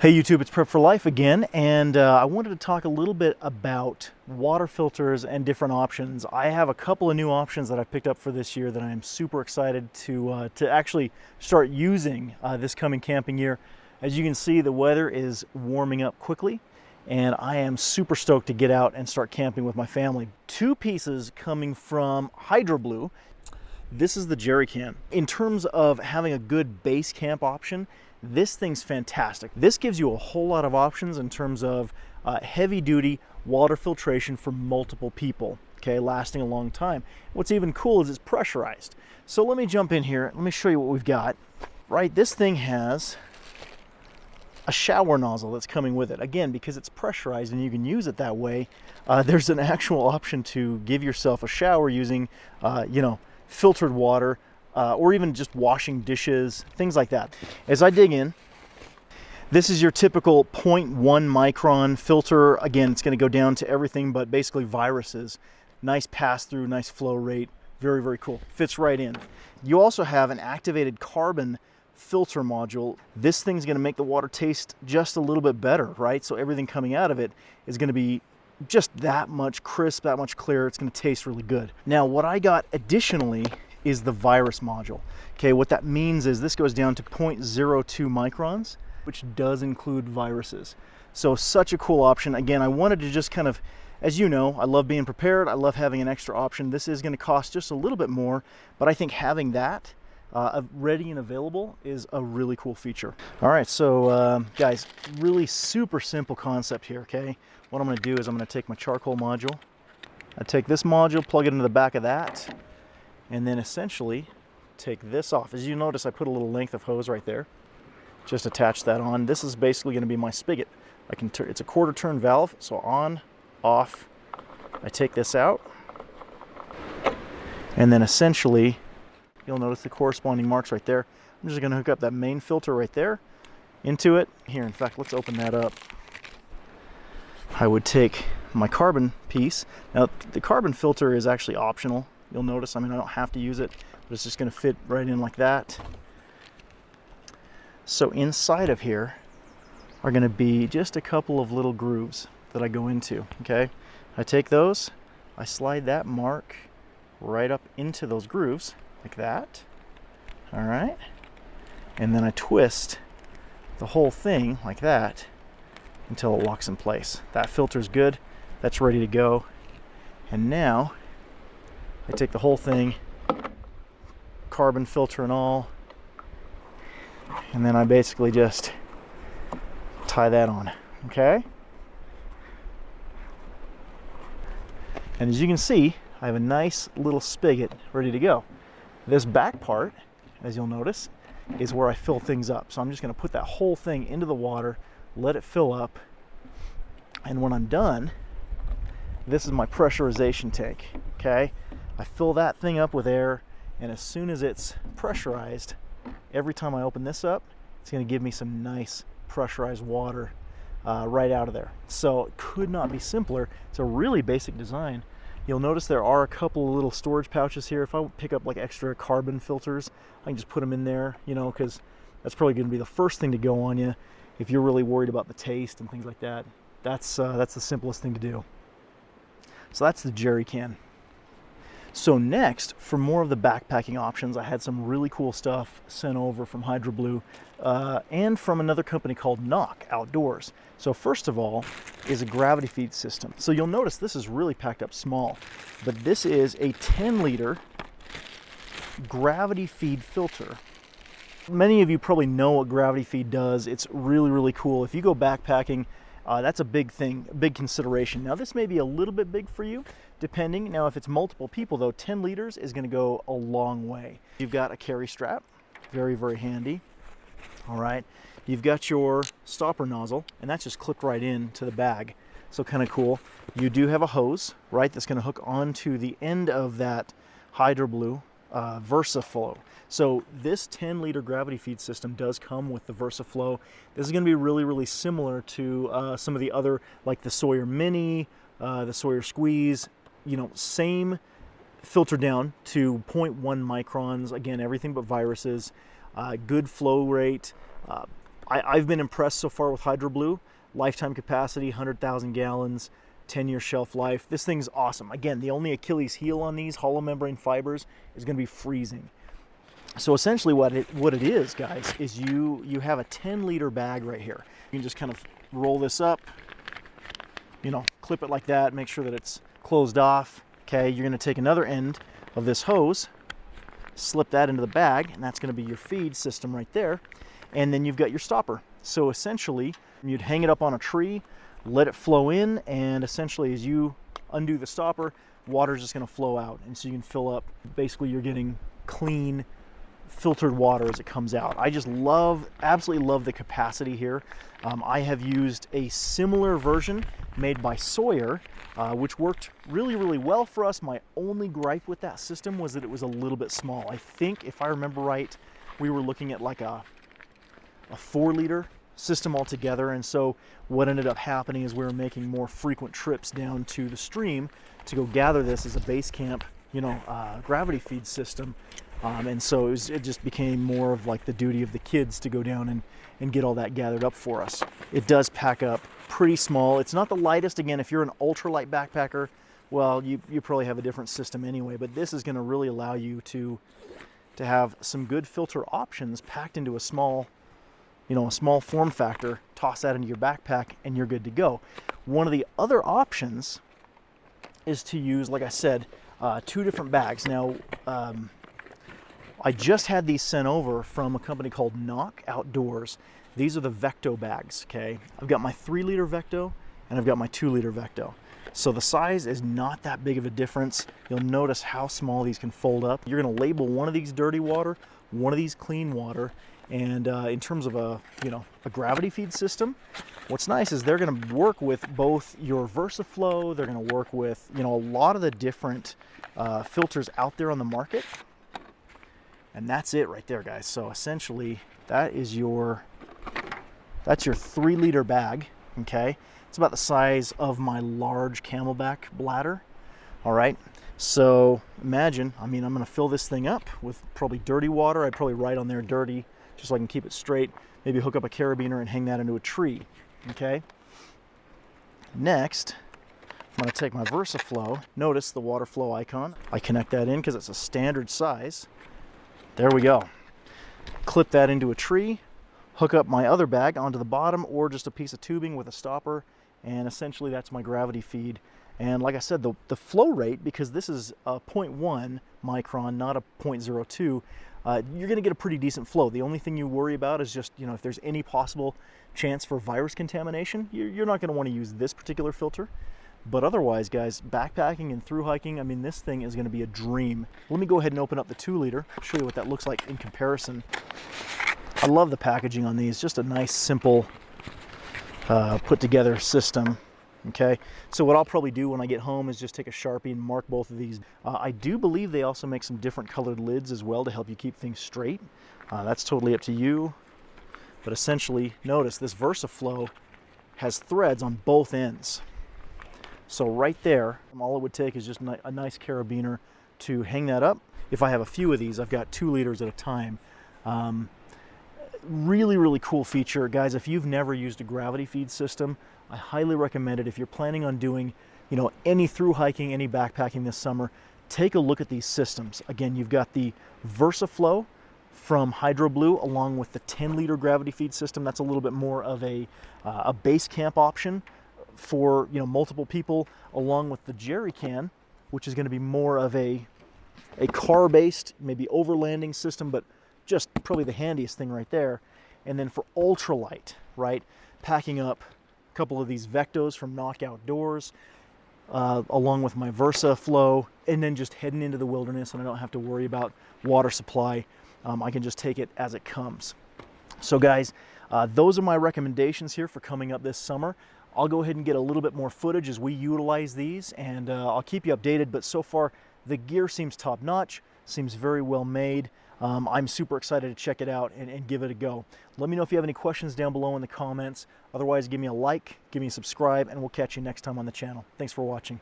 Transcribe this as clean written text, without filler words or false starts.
Hey YouTube, it's Prep for Life again, and I wanted to talk a little bit about water filters and different options. I have a couple of new options that I picked up for this year that I am super excited to actually start using this coming camping year. As you can see, the weather is warming up quickly, and I am super stoked to get out and start camping with my family. Two pieces coming from HydroBlu. This is the jerry can. In terms of having a good base camp option, this thing's fantastic. This gives you a whole lot of options in terms of heavy duty water filtration for multiple people, okay, lasting a long time. What's even cool is it's pressurized. So let me jump in here. Let me show you what we've got. Right, this thing has a shower nozzle that's coming with it. Again, because it's pressurized and you can use it that way, there's an actual option to give yourself a shower using, filtered water, or even just washing dishes, things like that. As I dig in, this is your typical 0.1 micron filter. Again, it's going to go down to everything but basically viruses. Nice pass-through, nice flow rate. Very, very cool. Fits right in. You also have an activated carbon filter module. This thing's going to make the water taste just a little bit better, right? So everything coming out of it is going to be just that much crisp, that much clearer. It's going to taste really good. Now, what I got additionally is the virus module. Okay, what that means is this goes down to 0.02 microns, which does include viruses. So such a cool option. Again, I wanted to just kind of, as you know, I love being prepared. I love having an extra option. This is going to cost just a little bit more, but I think having that ready and available is a really cool feature. All right, so guys, really super simple concept here, okay? What I'm going to do is I'm going to take my charcoal module. I take this module, plug it into the back of that, and then essentially take this off. As you notice, I put a little length of hose right there. Just attach that on. This is basically going to be my spigot. I can turn. It's a quarter turn valve, so on, off. I take this out, and then essentially, you'll notice the corresponding marks right there. I'm just going to hook up that main filter right there into it. Here, in fact, let's open that up. I would take my carbon piece. Now, the carbon filter is actually optional. You'll notice, I don't have to use it, but it's just going to fit right in like that. So inside of here are going to be just a couple of little grooves that I go into, okay? I take those, I slide that mark right up into those grooves, like that, all right? And then I twist the whole thing like that until it locks in place. That filter's good, that's ready to go. And now, I take the whole thing, carbon filter and all, and then I basically just tie that on, okay? And as you can see, I have a nice little spigot ready to go. This back part, as you'll notice, is where I fill things up. So I'm just going to put that whole thing into the water, let it fill up, and when I'm done, this is my pressurization tank, okay? I fill that thing up with air, and as soon as it's pressurized, every time I open this up, it's going to give me some nice pressurized water right out of there. So it could not be simpler. It's a really basic design. You'll notice there are a couple of little storage pouches here. If I pick up like extra carbon filters, I can just put them in there, because that's probably going to be the first thing to go on you if you're really worried about the taste and things like that. That's the simplest thing to do. So that's the jerry can. So next, for more of the backpacking options, I had some really cool stuff sent over from HydroBlu and from another company called Cnoc Outdoors. So first of all is a gravity feed system. So you'll notice this is really packed up small, but this is a 10-liter gravity feed filter. Many of you probably know what gravity feed does. It's really, really cool. If you go backpacking, that's a big thing, a big consideration. Now this may be a little bit big for you, depending. Now if it's multiple people though, 10 liters is going to go a long way. You've got a carry strap, very, very handy. All right, you've got your stopper nozzle, and that's just clipped right into the bag. So kind of cool. You do have a hose, right, that's going to hook onto the end of that HydroBlu VersaFlow. So this 10-liter gravity feed system does come with the VersaFlow. This is going to be really, really similar to some of the other, like the Sawyer Mini, the Sawyer Squeeze, same filter down to 0.1 microns. Again, everything but viruses. Good flow rate, I've been impressed so far with HydroBlu. Lifetime capacity, 100,000 gallons, 10-year shelf life. This thing's awesome. Again, the only Achilles heel on these hollow membrane fibers is going to be freezing. So essentially what it is, guys, is you have a 10-liter bag right here. You can just kind of roll this up, you know, clip it like that, make sure that it's closed off. Okay, you're going to take another end of this hose, slip that into the bag, and that's going to be your feed system right there. And then you've got your stopper. So essentially, you'd hang it up on a tree, let it flow in, and essentially as you undo the stopper, water's just going to flow out. And so you can fill up. Basically, you're getting clean, filtered water as it comes out. I just absolutely love the capacity here. I have used a similar version made by Sawyer, which worked really, really well for us. My only gripe with that system was that it was a little bit small. I think, if I remember right, we were looking at like a 4-liter system altogether, and so what ended up happening is we were making more frequent trips down to the stream to go gather this as a base camp, you know, gravity feed system. And so it just became more of like the duty of the kids to go down and get all that gathered up for us. It does pack up pretty small. It's not the lightest. Again, if you're an ultralight backpacker, well, you probably have a different system anyway, but this is going to really allow you to have some good filter options packed into a small, you know, a small form factor. Toss that into your backpack and you're good to go. One of the other options is to use, like I said, 2 different bags. Now, I just had these sent over from a company called Cnoc Outdoors. These are the Vecto bags, okay? I've got my 3-liter Vecto and I've got my 2-liter Vecto. So the size is not that big of a difference. You'll notice how small these can fold up. You're gonna label one of these dirty water, one of these clean water, and in terms of a gravity feed system, what's nice is they're gonna work with both your VersaFlow, they're gonna work with, you know, a lot of the different filters out there on the market. And that's it right there, guys. So essentially, that's your 3-liter bag, okay? It's about the size of my large Camelback bladder, all right? So imagine, I mean, I'm gonna fill this thing up with probably dirty water. I'd probably write on there dirty, just so I can keep it straight. Maybe hook up a carabiner and hang that into a tree, okay? Next, I'm gonna take my VersaFlow. Notice the water flow icon. I connect that in because it's a standard size. There we go. Clip that into a tree, hook up my other bag onto the bottom, or just a piece of tubing with a stopper, and essentially that's my gravity feed. And like I said, the flow rate, because this is a 0.1 micron, not a 0.02, you're going to get a pretty decent flow. The only thing you worry about is just, you know, if there's any possible chance for virus contamination, you're not going to want to use this particular filter. But otherwise, guys, backpacking and through hiking, I mean, this thing is going to be a dream. Let me go ahead and open up the 2-liter, show you what that looks like in comparison. I love the packaging on these, just a nice, simple, put together system. Okay, so what I'll probably do when I get home is just take a Sharpie and mark both of these. I do believe they also make some different colored lids as well to help you keep things straight. That's totally up to you. But essentially, notice this VersaFlow has threads on both ends. So right there, all it would take is just a nice carabiner to hang that up. If I have a few of these, I've got 2 liters at a time. Really, really cool feature. Guys, if you've never used a gravity feed system, I highly recommend it. If you're planning on doing, you know, any through hiking, any backpacking this summer, take a look at these systems. Again, you've got the VersaFlow from HydroBlu along with the 10-liter gravity feed system. That's a little bit more of a base camp option for, you know, multiple people, along with the jerry can, which is going to be more of a car-based, maybe overlanding system, but just probably the handiest thing right there. And then for ultralight, right, packing up a couple of these Vectos from Cnoc Outdoors, along with my VersaFlow, and then just heading into the wilderness, and I don't have to worry about water supply. I can just take it as it comes. So guys, those are my recommendations here for coming up this summer. I'll go ahead and get a little bit more footage as we utilize these, and I'll keep you updated. But so far, the gear seems top-notch, seems very well made. I'm super excited to check it out and give it a go. Let me know if you have any questions down below in the comments. Otherwise, give me a like, give me a subscribe, and we'll catch you next time on the channel. Thanks for watching.